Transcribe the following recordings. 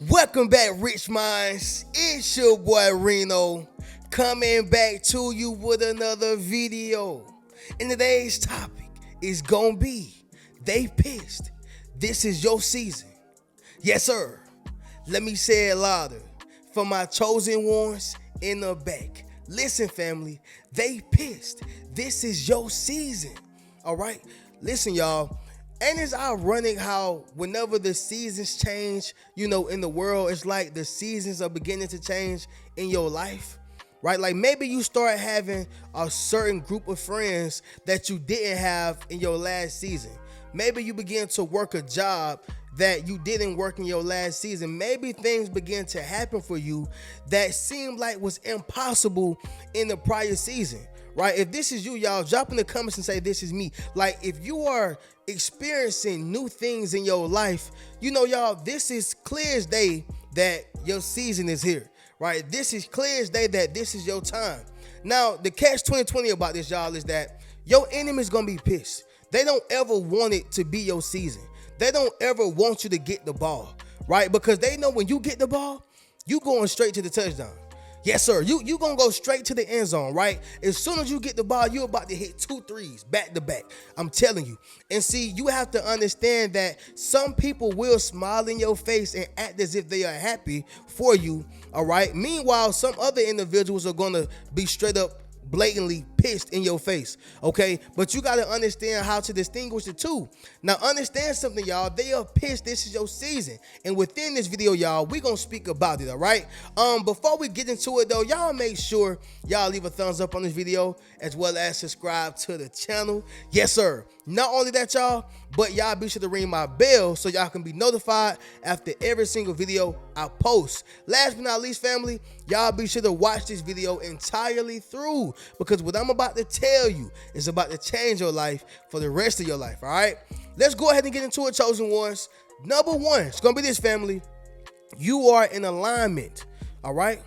Welcome back, Rich Minds. It's your boy Reno coming back to you with another video. And today's topic is gonna be they pissed. This is your season. Yes, sir. Let me say it louder for my chosen ones in the back. Listen, family, they pissed. This is your season. All right. Listen, y'all. And it's ironic how whenever the seasons change, in the world, it's like the seasons are beginning to change in your life, right? Like maybe you start having a certain group of friends that you didn't have in your last season. Maybe you begin to work a job that you didn't work in your last season. Maybe things begin to happen for you that seemed like was impossible in the prior season, right? If this is you, y'all, drop in the comments and say this is me. Like if you are experiencing new things in your life, y'all, this is clear as day that your season is here, right? This is clear as day that this is your time. Now, the catch 2020 about this, y'all, is that your enemy is gonna be pissed. They don't ever want it to be your season. They don't ever want you to get the ball, right? Because they know when you get the ball, you going straight to the touchdown. Yes, sir. You gonna go straight to the end zone, right? As soon as you get the ball, you're about to hit 2 threes back to back. I'm telling you. And see, you have to understand that some people will smile in your face and act as if they are happy for you, all right? Meanwhile, some other individuals are gonna be straight up blatantly pissed in your face, okay? But you got to understand how to distinguish the two. Now, understand something, y'all. They are pissed. This is your season. And within this video, y'all, we going to speak about it, all right? Before we get into it, though, y'all make sure y'all leave a thumbs up on this video as well as subscribe to the channel. Yes, sir. Not only that, y'all, but y'all be sure to ring my bell so y'all can be notified after every single video I post. Last but not least, family, y'all be sure to watch this video entirely through because what I'm about to tell you is about to change your life for the rest of your life, all right? Let's go ahead and get into it, chosen ones. Number one, it's going to be this, family. You are in alignment, all right?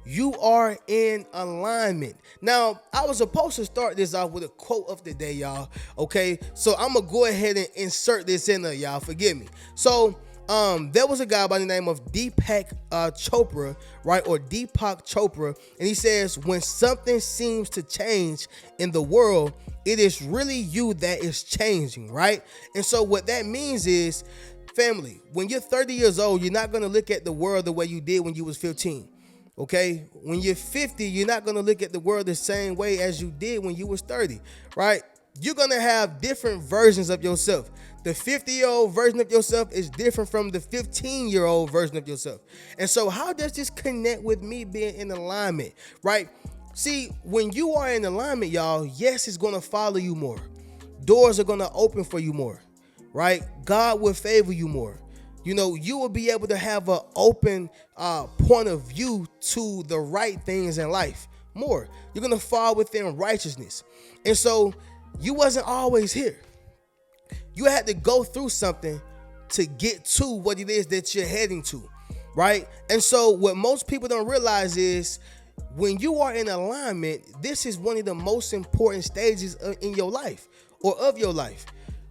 You are in alignment. Now, I was supposed to start this off with a quote of the day, y'all. Okay, so I'm gonna go ahead and insert this in there, y'all. Forgive me. So, there was a guy by the name of Deepak Chopra, right, or Deepak Chopra, and he says, "When something seems to change in the world, it is really you that is changing," right? And so, what that means is, family, when you're 30 years old, you're not gonna look at the world the way you did when you was 15. Okay, when you're 50, you're not going to look at the world the same way as you did when you was 30, right? You're going to have different versions of yourself. The 50-year-old version of yourself is different from the 15-year-old version of yourself. And so how does this connect with me being in alignment, right? See, when you are in alignment, y'all, yes, it's going to follow you more. Doors are going to open for you more, right? God will favor you more. You will be able to have an open point of view to the right things in life more. You're going to fall within righteousness. And so you wasn't always here. You had to go through something to get to what it is that you're heading to, right? And so what most people don't realize is when you are in alignment, this is one of the most important stages in your life or of your life.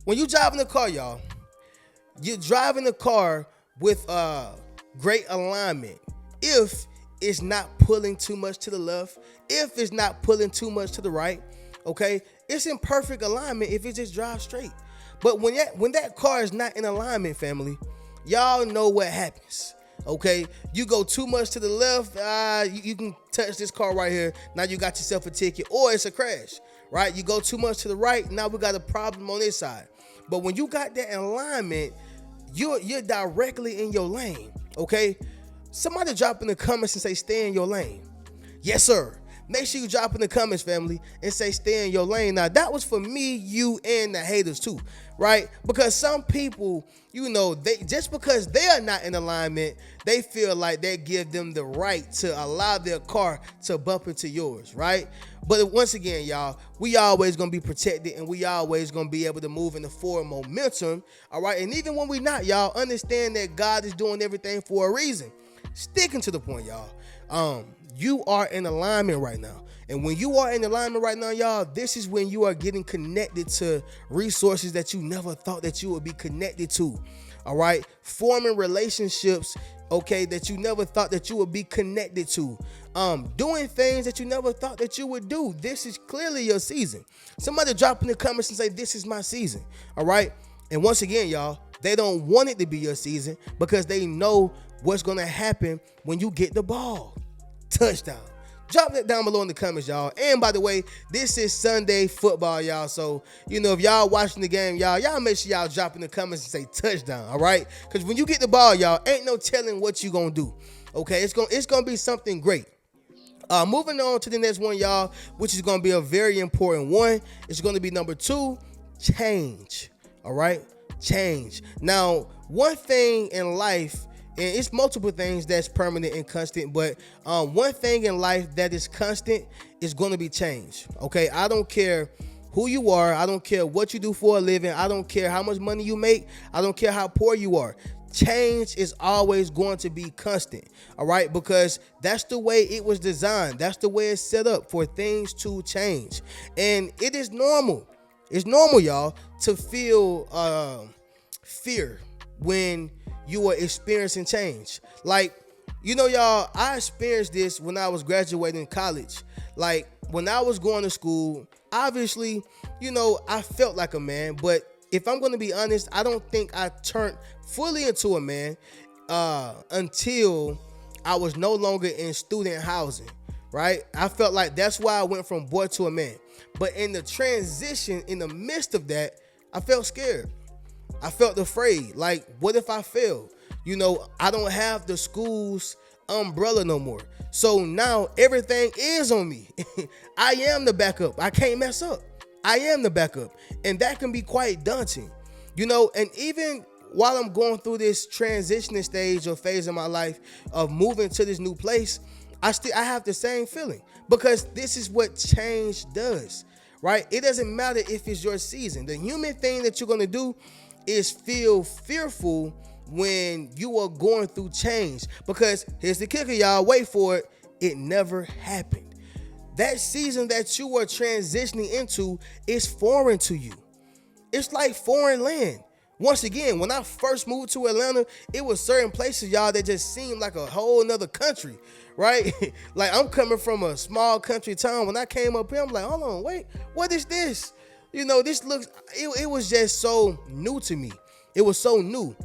When you drive in the car, y'all, you're driving a car with great alignment. If it's not pulling too much to the left, if it's not pulling too much to the right, okay, it's in perfect alignment if it just drives straight. But when that car is not in alignment, family, y'all know what happens. Okay, you go too much to the left, you can touch this car right here. Now you got yourself a ticket, or it's a crash, right? You go too much to the right, now we got a problem on this side. But when you got that alignment, you're directly in your lane, okay? Somebody drop in the comments and say, stay in your lane. Yes, sir. Make sure you drop in the comments, family, and say stay in your lane. Now, that was for me, you, and the haters too, right? Because some people, they just because they are not in alignment, they feel like that give them the right to allow their car to bump into yours, right? But once again, y'all, we always going to be protected, and we always going to be able to move in the forward momentum, all right? And even when we not, y'all, understand that God is doing everything for a reason. Sticking to the point, y'all. You are in alignment right now. And when you are in alignment right now, y'all, this is when you are getting connected to resources that you never thought that you would be connected to. All right. Forming relationships okay, that you never thought that you would be connected to, doing things that you never thought that you would do. This is clearly your season. Somebody drop in the comments and say, this is my season. All right. And once again, y'all, they don't want it to be your season because they know what's going to happen when you get the ball. Touchdown. Drop that down below in the comments, y'all. And by the way, this is Sunday football, y'all. So, if y'all watching the game, y'all make sure y'all drop in the comments and say touchdown, all right? Because when you get the ball, y'all, ain't no telling what you gonna do. Okay, it's gonna be something great. Moving on to the next one, y'all, which is gonna be a very important one. It's gonna be number 2, change. All right, change. Now, one thing in life, and it's multiple things that's permanent and constant, but one thing in life that is constant is going to be change. Okay, I don't care who you are. I don't care what you do for a living. I don't care how much money you make. I don't care how poor you are. Change is always going to be constant. All right, because that's the way it was designed. That's the way it's set up for things to change. And it is normal. It's normal, y'all, to feel fear when you are experiencing change. Like, y'all, I experienced this when I was graduating college. Like, when I was going to school, obviously, I felt like a man. But if I'm going to be honest, I don't think I turned fully into a man until I was no longer in student housing, right? I felt like that's why I went from boy to a man. But in the transition, in the midst of that, I felt scared. I felt afraid. Like, what if I fail? I don't have the school's umbrella no more. So now everything is on me. I am the backup. I can't mess up. I am the backup. And that can be quite daunting. And even while I'm going through this transitioning stage or phase in my life of moving to this new place, I have the same feeling, because this is what change does, right? It doesn't matter if it's your season. The human thing that you're going to do is feel fearful when you are going through change, because here's the kicker, y'all, wait for it, it never happened. That season that you are transitioning into is foreign to you. It's like foreign land. Once again, when I first moved to Atlanta, it was certain places, y'all, that just seemed like a whole nother country, right? Like, I'm coming from a small country town. When I came up here, I'm like, hold on, wait, what is this? This looks, it was just so new to me. It was so new.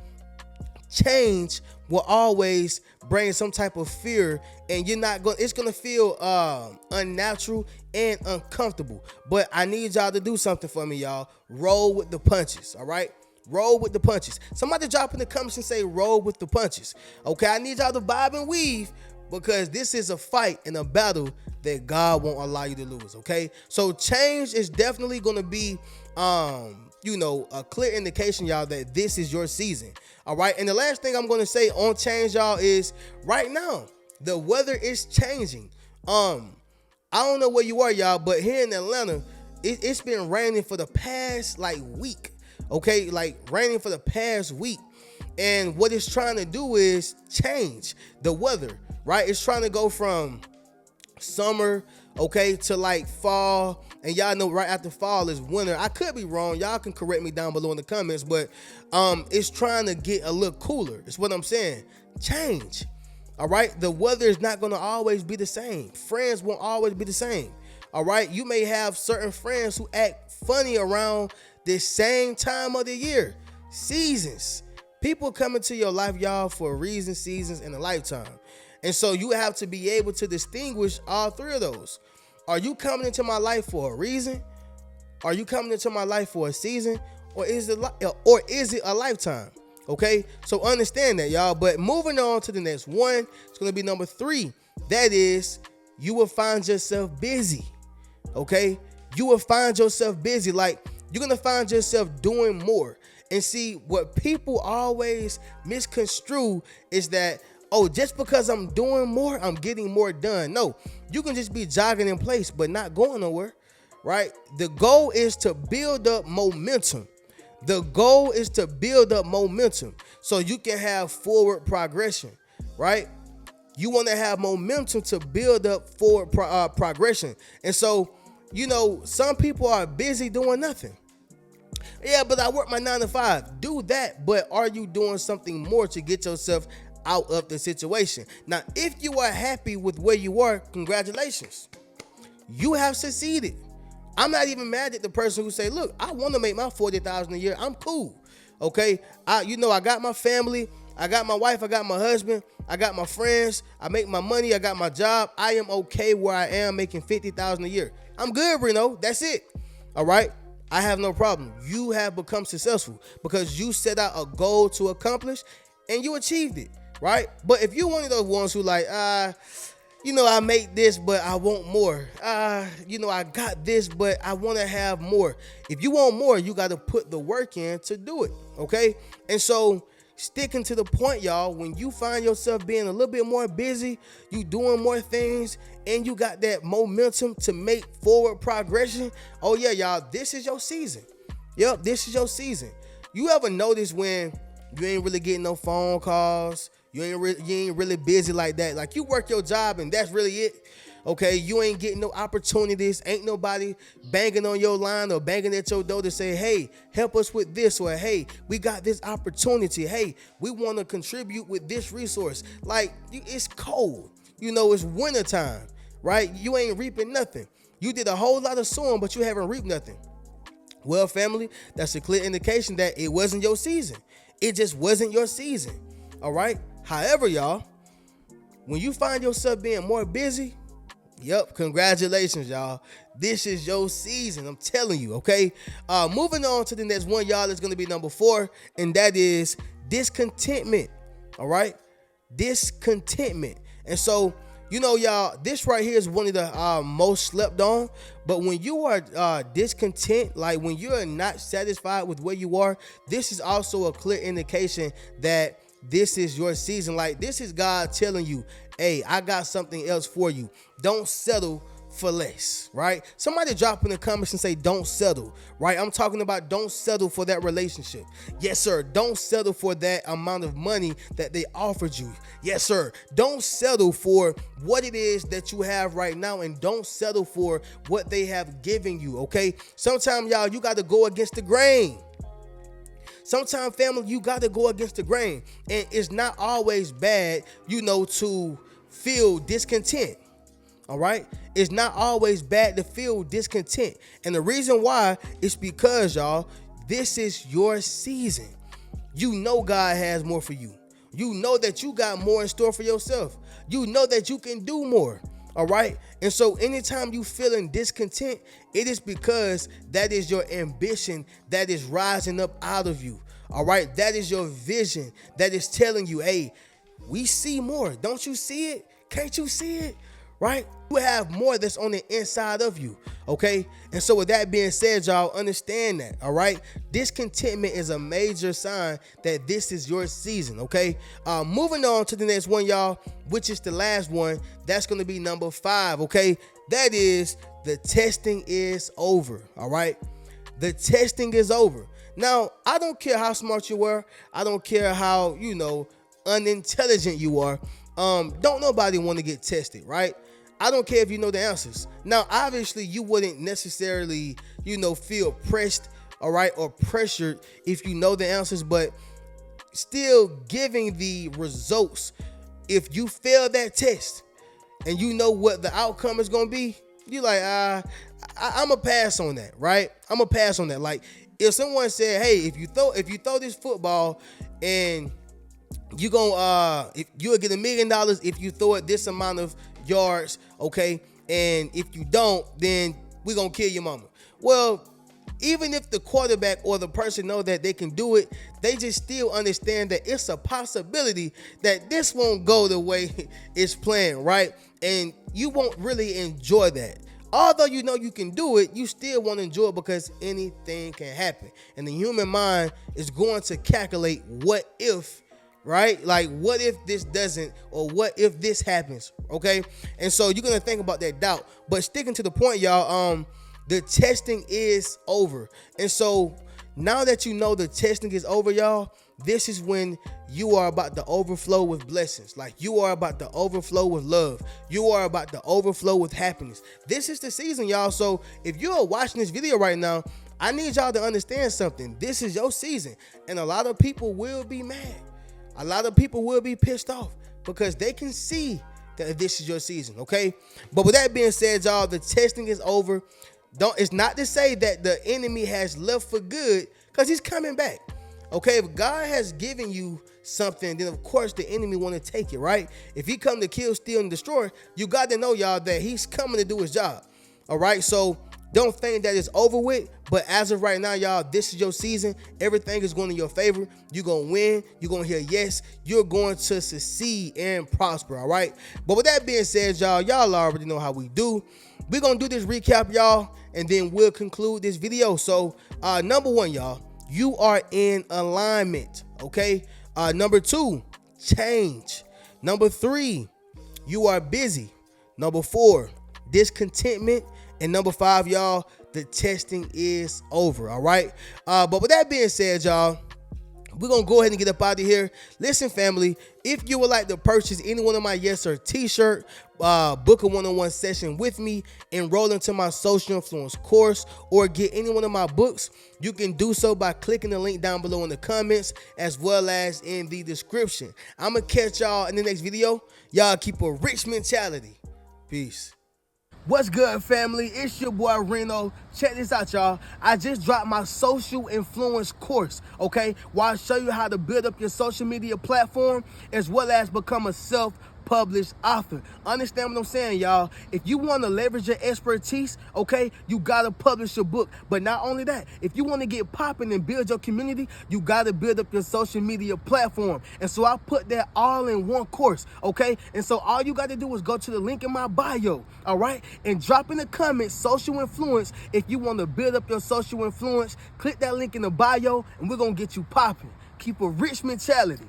Change will always bring some type of fear, and it's going to feel unnatural and uncomfortable. But I need y'all to do something for me, y'all. Roll with the punches, all right? Roll with the punches. Somebody drop in the comments and say, roll with the punches. Okay, I need y'all to bob and weave, because this is a fight and a battle that God won't allow you to lose, okay? So change is definitely going to be, a clear indication, y'all, that this is your season, all right? And the last thing I'm going to say on change, y'all, is right now, the weather is changing. I don't know where you are, y'all, but here in Atlanta, it's been raining for the past, week, okay? Raining for the past week. And what it's trying to do is change the weather, right? It's trying to go from summer, okay, to fall. And y'all know right after fall is winter. I could be wrong. Y'all can correct me down below in the comments. But it's trying to get a little cooler. It's what I'm saying. Change. All right? The weather is not going to always be the same. Friends won't always be the same. All right? You may have certain friends who act funny around the same time of the year. Seasons. People come into your life, y'all, for reasons, seasons, and a lifetime. And so you have to be able to distinguish all three of those. Are you coming into my life for a reason? Are you coming into my life for a season? Or is it a lifetime? Okay, so understand that, y'all. But moving on to the next one, it's going to be number 3. That is, you will find yourself busy. Okay, you will find yourself busy. You're going to find yourself doing more. And see, what people always misconstrue is that, just because I'm doing more, I'm getting more done. No, you can just be jogging in place, but not going nowhere, right? The goal is to build up momentum. The goal is to build up momentum so you can have forward progression, right? You want to have momentum to build up forward progression. And so, some people are busy doing nothing. Yeah, but I work my 9 to 5. Do that, but are you doing something more to get yourself out of the situation. Now, if you are happy with where you are, congratulations. You have succeeded. I'm not even mad at the person who say, look, I want to make my $40,000 a year. I'm cool. Okay. I got my family. I got my wife. I got my husband. I got my friends. I make my money. I got my job. I am okay where I am making $50,000 a year. I'm good, Reno. That's it. All right. I have no problem. You have become successful because you set out a goal to accomplish and you achieved it. Right. But if you're one of those ones who like, I make this, but I want more. I got this, but I want to have more. If you want more, you got to put the work in to do it. Okay. And so sticking to the point, y'all, when you find yourself being a little bit more busy, you doing more things, and you got that momentum to make forward progression. Oh yeah, y'all, this is your season. Yep, this is your season. You ever notice when you ain't really getting no phone calls? You ain't really busy like that. Like you work your job and that's really it. Okay, you ain't getting no opportunities. Ain't nobody banging on your line or banging at your door to say, hey, help us with this, or hey, we got this opportunity. Hey, we want to contribute with this resource. Like it's cold. It's wintertime, right? You ain't reaping nothing. You did a whole lot of sowing, but you haven't reaped nothing. Well, family, that's a clear indication that it wasn't your season. It just wasn't your season. All right. However, y'all, when you find yourself being more busy, yep, congratulations, y'all. This is your season. I'm telling you, okay? Moving on to the next one, y'all, is going to be number 4, and that is discontentment. All right? Discontentment. And so, y'all, this right here is one of the most slept on. But when you are discontent, like when you're not satisfied with where you are, this is also a clear indication that this is your season. Like this is God telling you, hey, I got something else for you. Don't settle for less, right? Somebody drop in the comments and say, don't settle, right? I'm talking about don't settle for that relationship. Yes, sir. Don't settle for that amount of money that they offered you. Yes, sir. Don't settle for what it is that you have right now, and don't settle for what they have given you, okay? Sometimes, y'all, you got to go against the grain. Sometimes, family, you got to go against the grain, and it's not always bad, to feel discontent. All right. It's not always bad to feel discontent. And the reason why is because, y'all, this is your season. God has more for you. That you got more in store for yourself. That you can do more. All right. And so anytime you feeling discontent, it is because that is your ambition that is rising up out of you. All right. That is your vision that is telling you, hey, we see more. Don't you see it? Can't you see it? Right? You have more that's on the inside of you. Okay. And so with that being said, y'all, understand that. All right. Discontentment is a major sign that this is your season. Okay. Moving on to the next one, y'all, which is the last one. That's going to be number 5. Okay. That is the testing is over. All right. The testing is over. Now, I don't care how smart you are. I don't care how, unintelligent you are. Don't nobody want to get tested, right? I don't care if you know the answers. Now, obviously, you wouldn't necessarily, feel pressed, all right, or pressured if you know the answers, but still giving the results. If you fail that test and you know what the outcome is going to be, you're like, I'm going to pass on that, right? I'm going to pass on that. Like, if someone said, hey, if you throw this football and you'll get $1 million if you throw it this amount of yards, okay? And if you don't, then we're gonna kill your mama. Well, even if the quarterback or the person know that they can do it, they just still understand that it's a possibility that this won't go the way it's planned, right? And you won't really enjoy that. Although you can do it, you still won't enjoy it because anything can happen. And the human mind is going to calculate what if, right? Like, what if this doesn't, or what if this happens, okay? And so you're going to think about that doubt. But sticking to the point, y'all, the testing is over. And so now that you know the testing is over, y'all, this is when you are about to overflow with blessings. Like, you are about to overflow with love. You are about to overflow with happiness. This is the season, y'all. So if you are watching this video right now, I need y'all to understand something. This is your season, and a lot of people will be mad. A lot of people will be pissed off because they can see that this is your season, okay? But with that being said, y'all, the testing is over. It's not to say that the enemy has left for good, because he's coming back. Okay, if God has given you something, then of course the enemy want to take it, right? If he come to kill, steal, and destroy, you got to know, y'all, that he's coming to do his job. All right, so don't think that it's over with, but as of right now, y'all, this is your season. Everything is going in your favor. You're going to win. You're going to hear yes. You're going to succeed and prosper, all right? But with that being said, y'all already know how we do. We're going to do this recap, y'all, and then we'll conclude this video. So, number one, y'all, you are in alignment, okay? Number two, change. Number three, you are busy. Number four, discontentment. And number five, y'all, the testing is over, all right? But with that being said, y'all, we're going to go ahead and get up out of here. Listen, family, if you would like to purchase any one of my Yes Sir t-shirt, book a one-on-one session with me, enroll into my social influence course, or get any one of my books, you can do so by clicking the link down below in the comments as well as in the description. I'm going to catch y'all in the next video. Y'all keep a rich mentality. Peace. What's good, family? It's your boy Reno. Check this out, y'all. I just dropped my social influence course, okay? Where I show you how to build up your social media platform as well as become a self-published author. Understand what I'm saying, y'all? If you want to leverage your expertise, okay, you got to publish your book. But not only that, if you want to get popping and build your community, you got to build up your social media platform. And so I put that all in one course, okay? And so all you got to do is go to the link in my bio, all right? And drop in the comments social influence if you want to build up your social influence. Click that link in the bio and we're going to get you popping. Keep a rich mentality.